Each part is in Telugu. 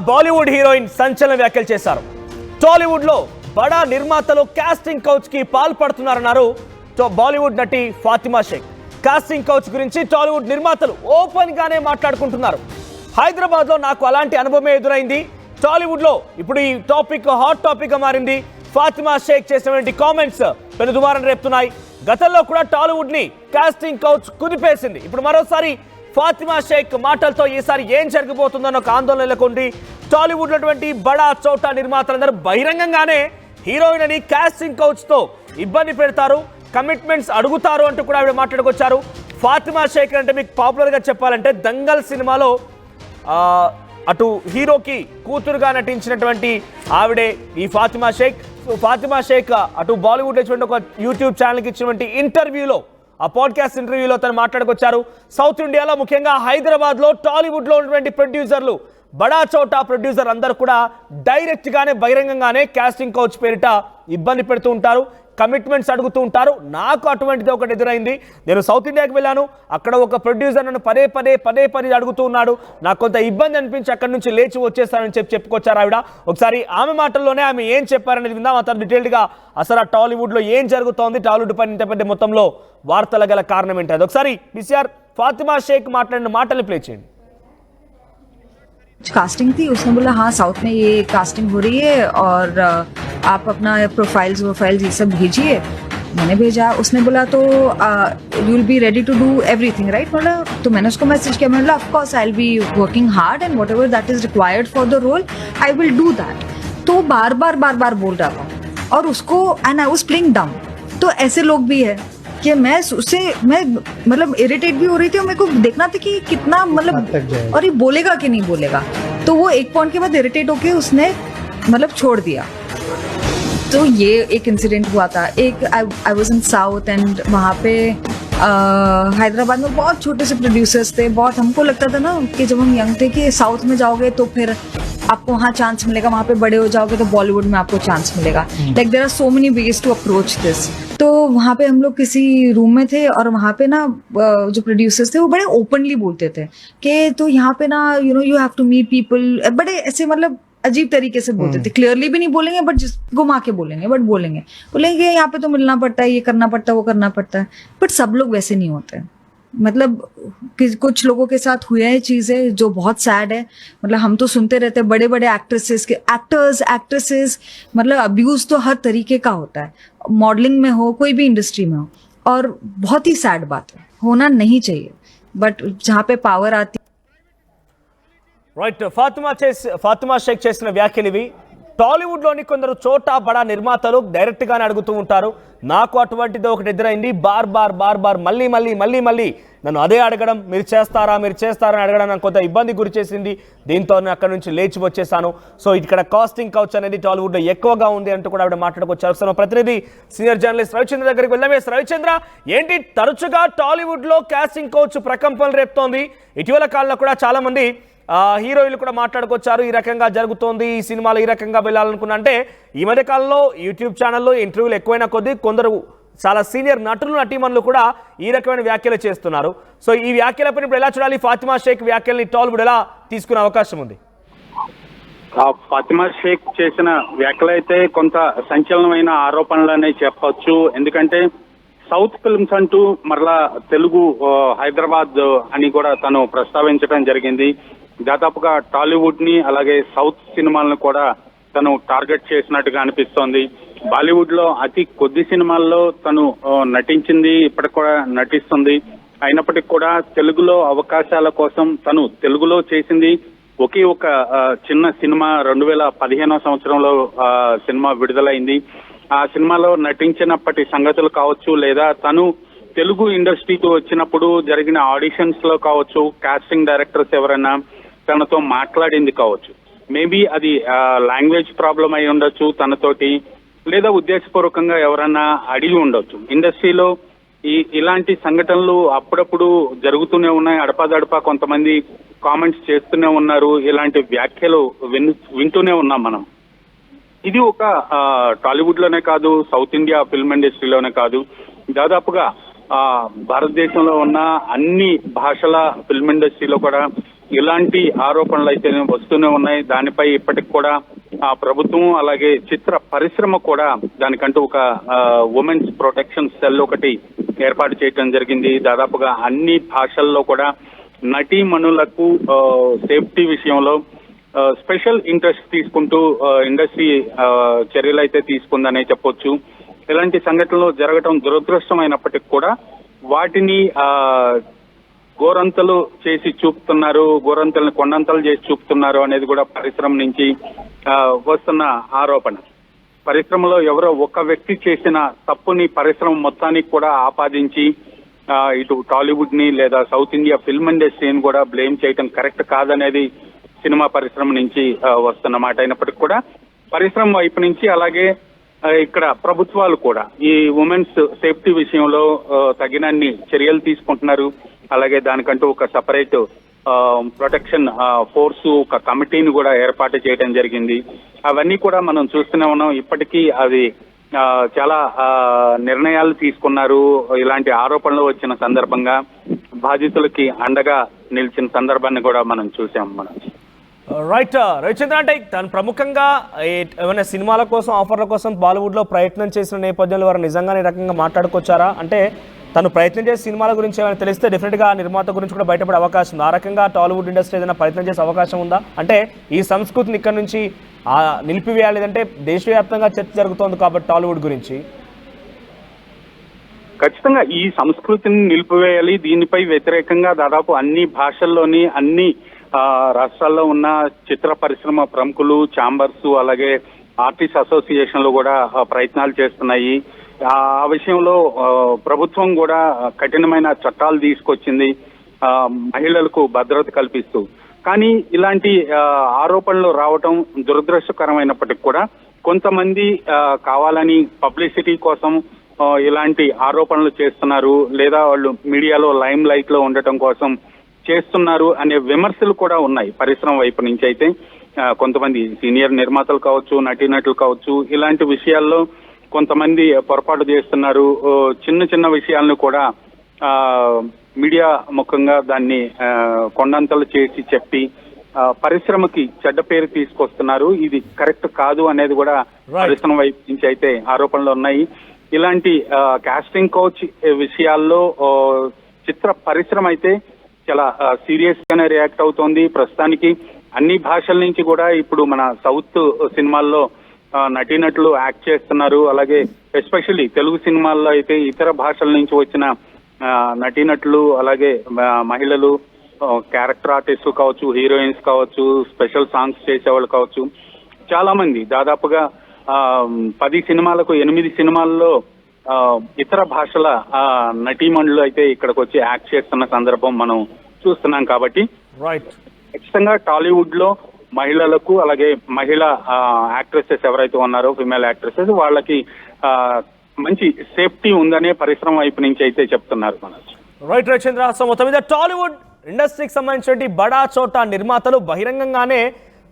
బాలీవుడ్ హీరోయిన్ సంచలన వ్యాఖ్యలు చేశారు. టాలీవుడ్ లో బడా నిర్మాతలు కాస్టింగ్ కౌచ్ కి పాల్పడుతున్నారన్నారు బాలీవుడ్ నటి ఫాతిమా షేక్. కాస్టింగ్ కౌచ్ గురించి టాలీవుడ్ నిర్మాతలు ఓపెన్ గానే మాట్లాడుకుంటున్నారు. హైదరాబాద్ లో నాకు అలాంటి అనుభవమే ఎదురైంది. టాలీవుడ్ లో ఇప్పుడు ఈ టాపిక్ హాట్ టాపిక్ గా మారింది. ఫాతిమా షేక్ చేసినటువంటి కామెంట్స్ పెను దుమారం రేపుతున్నాయి. గతంలో కూడా టాలీవుడ్ ని కాస్టింగ్ కౌచ్ కుదిపేసింది. ఇప్పుడు మరోసారి ఫాతిమా షేక్ మాటలతో ఈసారి ఏం జరగబోతుందన్న ఒక ఆందోళన నెలకొంది. టాలీవుడ్ లో బడా చోటా నిర్మాతలందరూ బహిరంగంగానే హీరోయిన్ అని కాస్టింగ్ కౌచ్ తో ఇబ్బంది పెడతారు, కమిట్మెంట్స్ అడుగుతారు అంటూ కూడా ఆవిడ మాట్లాడుకొచ్చారు. ఫాతిమా షేక్ అంటే మీకు పాపులర్ గా చెప్పాలంటే దంగల్ సినిమాలో అటు హీరోకి కూతురుగా నటించినటువంటి ఆవిడే ఈ ఫాతిమా షేక్. ఫాతిమా షేక్ అటు బాలీవుడ్ లో ఒక యూట్యూబ్ ఛానల్కి ఇచ్చినటువంటి ఇంటర్వ్యూలో, ఆ పాడ్కాస్ట్ ఇంటర్వ్యూలో తను మాట్లాడుకొచ్చారు. సౌత్ ఇండియాలో ముఖ్యంగా హైదరాబాద్ లో టాలీవుడ్ లో ఉన్నటువంటి ప్రొడ్యూసర్లు, బడా చోటా ప్రొడ్యూసర్ అందరూ కూడా డైరెక్ట్ గానే బహిరంగంగానే కాస్టింగ్ కౌచ్ పేరిట ఇబ్బంది పెడుతూ ఉంటారు, కమిట్మెంట్స్ అడుగుతూ ఉంటారు. నాకు అటువంటిది ఒకటి ఎదురైంది. నేను సౌత్ ఇండియాకి వెళ్ళాను, అక్కడ ఒక ప్రొడ్యూసర్ నన్ను పదే పదే అడుగుతూ ఉన్నాడు. నాకు కొంత ఇబ్బంది అనిపించి అక్కడి నుంచి లేచి వచ్చేస్తానని చెప్పుకొచ్చారు ఆవిడ. ఒకసారి ఆమె మాటల్లోనే ఆమె ఏం చెప్పారనేది విందాం. అతను డీటెయిల్డ్గా అసలు ఆ టాలీవుడ్లో ఏం జరుగుతోంది, టాలీవుడ్ పైన ఇంత పెద్ద మొత్తంలో వార్తల గల కారణం ఏంటి, అది ఒకసారి పిసిఆర్ ఫాతిమా షేక్ మాట్లాడిన మాటలు ప్లే చేయండి. कास्टिंग थी, उसने बोला हाँ साउथ में ये कास्टिंग हो रही है और आप अपना प्रोफाइल्स ये सब भेजिए. मैंने भेजा. उसने बोला तो you will be ready to do everything right. बोला तो मैंने उसको मैसेज किया. मैंने बोला of course I will be working hard and whatever that is required for the role I will do that. तो बार बार बोल रहा था और उसको एंड आई वाज प्लेइंग डम. तो ऐसे लोग भी है कि मैं मतलब इरिटेट भी हो रही थी और मेरे को देखना था कि कितना मतलब और ये बोलेगा कि नहीं बोलेगा. तो वो एक पॉइंट के बाद इरिटेट होके उसने मतलब छोड़ दिया. तो ये एक इंसिडेंट हुआ था. एक I was in south and वहाँ पे हैदराबाद में बहुत छोटे से प्रोड्यूसर्स थे. बहुत हमको लगता था ना कि जब हम यंग थे कि साउथ में जाओगे तो फिर आपको वहाँ चांस मिलेगा, वहाँ पे बड़े हो जाओगे तो बॉलीवुड में आपको चांस मिलेगा. Like there are so many ways to approach this. तो वहाँ पे हम लोग किसी रूम में थे और वहाँ पे ना जो प्रोड्यूसर्स थे वो बड़े ओपनली बोलते थे कि तो यहाँ पे ना you know you have to meet people. बड़े ऐसे मतलब अजीब तरीके से बोलते थे. क्लियरली भी नहीं बोलेंगे बट जिस घुमा के बोलेंगे बोलेंगे यहाँ पे तो मिलना पड़ता है, ये करना पड़ता है, वो करना पड़ता है. बट सब लोग वैसे नहीं होते. मतलब कुछ लोगों के साथ हुए हैं चीजें जो बहुत सैड है. मतलब हम तो सुनते रहते हैं बड़े एक्ट्रेसेस मतलब अब्यूज तो हर तरीके का होता है, मॉडलिंग में हो, कोई भी इंडस्ट्री में हो. और बहुत ही सैड बात है, होना नहीं चाहिए. बट जहाँ पे पावर आती రైట్. ఫాతిమా షేక్ చేసిన వ్యాఖ్యలు ఇవి. టాలీవుడ్లోని కొందరు చోటా బడా నిర్మాతలు డైరెక్ట్గానే అడుగుతూ ఉంటారు. నాకు అటువంటిది ఒకటి ఎదురైంది. బార్ మళ్ళీ నన్ను అదే అడగడం, మీరు చేస్తారా అని అడగడం నాకు కొంత ఇబ్బంది గురి చేసింది. దీంతో నేను అక్కడ నుంచి లేచి వచ్చేసాను. సో ఇక్కడ కాస్టింగ్ కౌచ్ అనేది టాలీవుడ్లో ఎక్కువగా ఉంది అంటూ కూడా ఆవిడ మాట్లాడుకొచ్చారు. సో ప్రతినిధి సీనియర్ జర్నలిస్ట్ రవిచంద్ర దగ్గరికి వెళ్దామే. రవిచంద్ర, ఏంటి తరచుగా టాలీవుడ్లో కాస్టింగ్ కౌచ్ ప్రకంపనలు రేపుతోంది? ఇటీవల కాలంలో కూడా చాలా మంది హీరోయిన్లు కూడా మాట్లాడుకొచ్చారు, ఈ రకంగా జరుగుతోంది, ఈ సినిమాలో ఈ రకంగా వెళ్ళాలనుకున్నా. అంటే ఈ మధ్య కాలంలో యూట్యూబ్ ఛానల్లో ఇంటర్వ్యూలు ఎక్కువైన కొద్దీ కొందరు చాలా సీనియర్ నటీమణులు కూడా ఈ రకమైన వ్యాఖ్యలు చేస్తున్నారు. సో ఈ వ్యాఖ్యలపై ఇప్పుడు ఎలా చూడాలి? ఫాతిమా షేక్ వ్యాఖ్యల్ని టాలీవుడ్ ఎలా తీసుకునే అవకాశం ఉంది? ఫాతిమా షేక్ చేసిన వ్యాఖ్యలు అయితే కొంత సంచలనమైన ఆరోపణలనే చెప్పొచ్చు. ఎందుకంటే సౌత్ ఫిల్మ్స్ అంటూ మరలా తెలుగు హైదరాబాద్ అని కూడా తను ప్రస్తావించడం జరిగింది. దాదాపుగా టాలీవుడ్ ని అలాగే సౌత్ సినిమాలను కూడా తను టార్గెట్ చేసినట్టుగా అనిపిస్తోంది. బాలీవుడ్ లో అతి కొద్ది సినిమాల్లో తను నటించింది, ఇప్పటికి కూడా నటిస్తుంది. అయినప్పటికీ కూడా తెలుగులో అవకాశాల కోసం తను తెలుగులో చేసింది ఒకే ఒక చిన్న సినిమా 2015వ సంవత్సరంలో సినిమా విడుదలైంది. ఆ సినిమాలో నటించినప్పటి సంగతులు కావచ్చు, లేదా తను తెలుగు ఇండస్ట్రీకి వచ్చినప్పుడు జరిగిన ఆడిషన్స్ లో కావచ్చు, కాస్టింగ్ డైరెక్టర్స్ ఎవరైనా తనతో మాట్లాడింది కావచ్చు. మేబీ అది లాంగ్వేజ్ ప్రాబ్లం అయి ఉండొచ్చు తనతోటి, లేదా ఉద్దేశపూర్వకంగా ఎవరన్నా అడిగి ఉండొచ్చు. ఇండస్ట్రీలో ఇలాంటి సంఘటనలు అప్పుడప్పుడు జరుగుతూనే ఉన్నాయి. అడపాదడపా కొంతమంది కామెంట్స్ చేస్తూనే ఉన్నారు. ఇలాంటి వ్యాఖ్యలు వింటూనే ఉన్నాం మనం. ఇది ఒక టాలీవుడ్ లోనే కాదు, సౌత్ ఇండియా ఫిల్మ్ ఇండస్ట్రీలోనే కాదు, దాదాపుగా భారతదేశంలో ఉన్న అన్ని భాషల ఫిల్మ్ ఇండస్ట్రీలో కూడా ఇలాంటి ఆరోపణలు అయితే వస్తూనే ఉన్నాయి. దానిపై ఇప్పటికి కూడా ఆ ప్రభుత్వం అలాగే చిత్ర పరిశ్రమ కూడా దానికంటూ ఒక ఉమెన్స్ ప్రొటెక్షన్ సెల్ ఒకటి ఏర్పాటు చేయడం జరిగింది. దాదాపుగా అన్ని భాషల్లో కూడా నటీమణులకు సేఫ్టీ విషయంలో స్పెషల్ ఇంట్రెస్ట్ తీసుకుంటూ ఇండస్ట్రీ చర్యలు అయితే తీసుకుందనే చెప్పొచ్చు. ఇలాంటి సంఘటనలు జరగడం దురదృష్టమైనప్పటికీ కూడా వాటిని గోరంతలు చేసి చూపుతున్నారు, గోరంతల్ని కొండంతలు చేసి చూపుతున్నారు అనేది కూడా పరిశ్రమ నుంచి వస్తున్న ఆరోపణ. పరిశ్రమలో ఎవరో ఒక వ్యక్తి చేసిన తప్పుని పరిశ్రమ మొత్తానికి కూడా ఆపాదించి ఇటు టాలీవుడ్ ని లేదా సౌత్ ఇండియా ఫిల్మ్ ఇండస్ట్రీని కూడా బ్లేమ్ చేయడం కరెక్ట్ కాదనేది సినిమా పరిశ్రమ నుంచి వస్తున్న మాట. అయినప్పటికీ కూడా పరిశ్రమ వైపు నుంచి అలాగే ఇక్కడ ప్రభుత్వాలు కూడా ఈ ఉమెన్స్ సేఫ్టీ విషయంలో తగినన్ని చర్యలు తీసుకుంటున్నారు. అలాగే దానికంటూ ఒక సపరేట్ ప్రొటెక్షన్ ఫోర్సు, ఒక కమిటీని కూడా ఏర్పాటు చేయడం జరిగింది. అవన్నీ కూడా మనం చూస్తూనే ఉన్నాం. ఇప్పటికీ అది చాలా నిర్ణయాలు తీసుకున్నారు. ఇలాంటి ఆరోపణలు వచ్చిన సందర్భంగా బాధితులకి అండగా నిలిచిన సందర్భాన్ని కూడా మనం చూసాం. మనం రైట్ రవిచంద్ర, అంటే తను ప్రముఖంగా ఏమైనా సినిమాల కోసం ఆఫర్ల కోసం బాలీవుడ్లో ప్రయత్నం చేసిన నేపథ్యంలో వారు నిజంగానే ఈ రకంగా మాట్లాడుకొచ్చారా? అంటే తను ప్రయత్నం చేసే సినిమాల గురించి ఏమైనా తెలిస్తే డెఫినెట్గా నిర్మాత గురించి కూడా బయటపడే అవకాశం ఉంది. ఆ రకంగా టాలీవుడ్ ఇండస్ట్రీ ఏదైనా ప్రయత్నం చేసే అవకాశం ఉందా? అంటే ఈ సంస్కృతిని ఇక్కడ నుంచి నిలిపివేయాలి, అంటే దేశవ్యాప్తంగా చర్చ జరుగుతోంది కాబట్టి టాలీవుడ్ గురించి ఖచ్చితంగా ఈ సంస్కృతిని నిలిపివేయాలి. దీనిపై వ్యతిరేకంగా దాదాపు అన్ని భాషల్లోని అన్ని రాష్ట్రాల్లో ఉన్న చిత్ర పరిశ్రమ ప్రముఖులు, ఛాంబర్స్, అలాగే ఆర్టిస్ట్ అసోసియేషన్లు కూడా ప్రయత్నాలు చేస్తున్నాయి. ఆ విషయంలో ప్రభుత్వం కూడా కఠినమైన చట్టాలు తీసుకొచ్చింది మహిళలకు భద్రత కల్పిస్తూ. కానీ ఇలాంటి ఆరోపణలు రావటం దురదృష్టకరమైనప్పటికీ కూడా కొంతమంది కావాలని పబ్లిసిటీ కోసం ఇలాంటి ఆరోపణలు చేస్తున్నారు, లేదా వాళ్ళు మీడియాలో లైమ్ లైట్ లో ఉండటం కోసం చేస్తున్నారు అనే విమర్శలు కూడా ఉన్నాయి పరిశ్రమ వైపు నుంచి. అయితే కొంతమంది సీనియర్ నిర్మాతలు కావచ్చు, నటీనటులు కావచ్చు, ఇలాంటి విషయాల్లో కొంతమంది పొరపాటు చేస్తున్నారు. చిన్న చిన్న విషయాలను కూడా మీడియా ముఖంగా దాన్ని కొండంతలు చేసి చెప్పి పరిశ్రమకి చెడ్డ పేరు తీసుకొస్తున్నారు. ఇది కరెక్ట్ కాదు అనేది కూడా పరిశ్రమ వైపు నుంచి అయితే ఆరోపణలు ఉన్నాయి. ఇలాంటి కాస్టింగ్ కోచ్ విషయాల్లో చిత్ర పరిశ్రమ అయితే చాలా సీరియస్ గానే రియాక్ట్ అవుతోంది. ప్రస్తుతానికి అన్ని భాషల నుంచి కూడా ఇప్పుడు మన సౌత్ సినిమాల్లో నటీనటులు యాక్ట్ చేస్తున్నారు. అలాగే ఎస్పెషల్లీ తెలుగు సినిమాల్లో అయితే ఇతర భాషల నుంచి వచ్చిన నటీనటులు, అలాగే మహిళలు, క్యారెక్టర్ ఆర్టిస్టులు కావచ్చు, హీరోయిన్స్ కావచ్చు, స్పెషల్ సాంగ్స్ చేసేవాళ్ళు కావచ్చు, చాలా మంది దాదాపుగా 10 సినిమాలకు 8 సినిమాల్లో ఇతర భాషల నటీమణులు అయితే ఇక్కడికి వచ్చి యాక్ట్ చేస్తున్న సందర్భం మనం చూస్తున్నాం. కాబట్టి ఖచ్చితంగా టాలీవుడ్ లో మహిళలకు, అలాగే మహిళా యాక్ట్రెసెస్ ఎవరైతే ఉన్నారో ఫిమేల్ యాక్ట్రెసెస్, వాళ్ళకి మంచి సేఫ్టీ ఉందనే పరిశ్రమ వైపు నుంచి అయితే చెప్తున్నారు. రైట్ రవిచంద్ర, సో మొత్తం మీద టాలీవుడ్ ఇండస్ట్రీకి సంబంధించిన బడా చోట నిర్మాతలు బహిరంగంగానే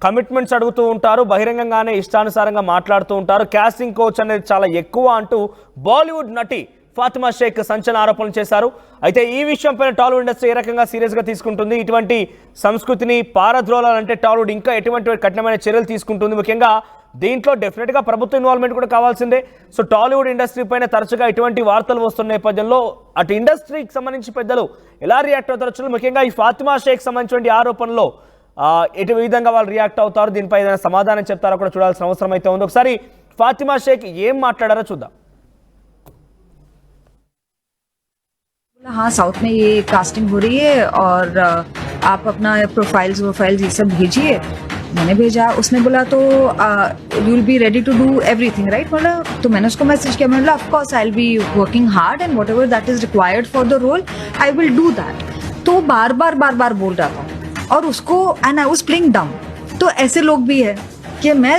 కమిట్మెంట్స్ అడుగుతూ ఉంటారు, బహిరంగంగానే ఇష్టానుసారంగా మాట్లాడుతూ ఉంటారు. కాస్టింగ్ కోచ్ అనేది చాలా ఎక్కువ అంటూ బాలీవుడ్ నటి ఫాతిమా షేక్ సంచలన ఆరోపణలు చేశారు. అయితే ఈ విషయంపైన టాలీవుడ్ ఇండస్ట్రీ ఏ రకంగా సీరియస్గా తీసుకుంటుంది, ఇటువంటి సంస్కృతిని పారద్రోలాలంటే టాలీవుడ్ ఇంకా ఎటువంటి కఠినమైన చర్యలు తీసుకుంటుంది, ముఖ్యంగా దీంట్లో డెఫినెట్గా ప్రభుత్వ ఇన్వాల్వ్మెంట్ కూడా కావాల్సిందే. సో టాలీవుడ్ ఇండస్ట్రీ పైన తరచుగా ఇటువంటి వార్తలు వస్తున్న నేపథ్యంలో అటు ఇండస్ట్రీకి సంబంధించి పెద్దలు ఎలా రియాక్ట్ అవుతారో, ముఖ్యంగా ఈ ఫాతిమా షేక్ సంబంధించిన ఆరోపణలో ఎటు విధంగా వాళ్ళు రియాక్ట్ అవుతారు, దీనిపై ఏదైనా సమాధానం చెప్తారో కూడా చూడాల్సిన అవసరం అయితే ఉంది. ఒకసారి ఫాతిమా షేక్ ఏం మాట్లాడారో చూద్దాం. हाँ, साउथ में ये कास्टिंग हो रही है और आप अपना प्रोफाइल्स ये सब भेजिए. मैंने भेजा, उसने बोला तो you will be ready to do everything, right? बोला तो मैंने उसको मैसेज किया, मैंने बोला of course I will be working hard and whatever that is required for the role I will do that. तो बार बार बोल रहा था और उसको एंड आई वाज प्लेइंग डम. तो ऐसे लोग भी है कि मैं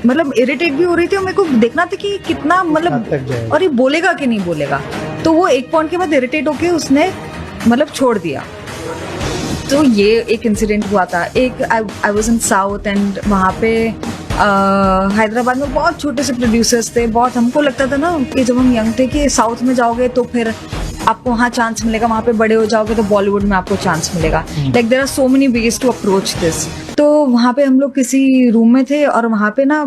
मतलब इरिटेट भी हो रही थी और मेरे को देखना था कि कितना मतलब और ये बोलेगा कि नहीं बोलेगा. तो वो एक पॉइंट के बाद इरिटेट होके उसने मतलब छोड़ दिया. तो ये एक इंसिडेंट हुआ था. एक I was in south and वहाँ पे हैदराबाद में बहुत छोटे से प्रोड्यूसर्स थे. बहुत हमको लगता था ना कि जब हम यंग थे कि साउथ में जाओगे तो फिर आपको वहाँ चांस मिलेगा, वहाँ पे बड़े हो जाओगे तो बॉलीवुड में आपको चांस मिलेगा. Like there are so many ways to approach this. तो वहाँ पे हम लोग किसी रूम में थे और वहाँ पे ना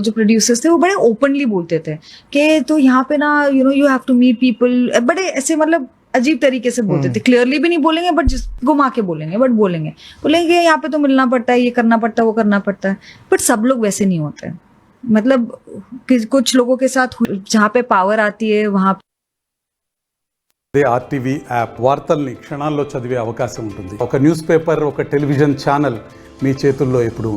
जो प्रोड्यूसर्स थे वो बड़े ओपनली बोलते थे कि तो यहाँ पे ना you have to meet people. बड़े ऐसे मतलब अजीब तरीके से बोलते थे. क्लियरली भी नहीं बोलेंगे बट घुमा के बोलेंगे, बट बोलेंगे यहाँ पे तो मिलना पड़ता है, ये करना पड़ता है, वो करना पड़ता है. बट सब लोग वैसे नहीं होते. मतलब कुछ लोगों के साथ जहाँ पे पावर आती है वहाँ అదే ఆర్టీవీ యాప్ వార్తల్ని క్షణాల్లో చదివే అవకాశం ఉంటుంది. ఒక న్యూస్ పేపర్, ఒక టెలివిజన్ ఛానల్ మీ చేతుల్లో ఎప్పుడు